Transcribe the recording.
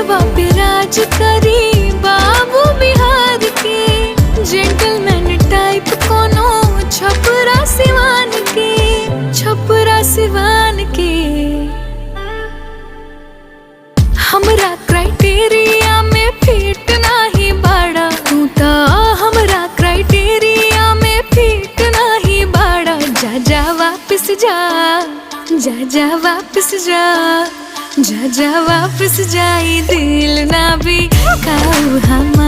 दिलवा पे राज करी बाबू बिहार के, जेंटलमैन टाइप कोनो छपरा सिवान के, छपरा सिवान के। हमरा क्राइटेरिया में फिट नाही बाड़ा तू ता, हमरा क्राइटेरिया में फिट नाही बाड़ा। जा जा वापस जा, जा जा वापस जा, जा जा वापस जाई दिल ना भी काऊ हमारा।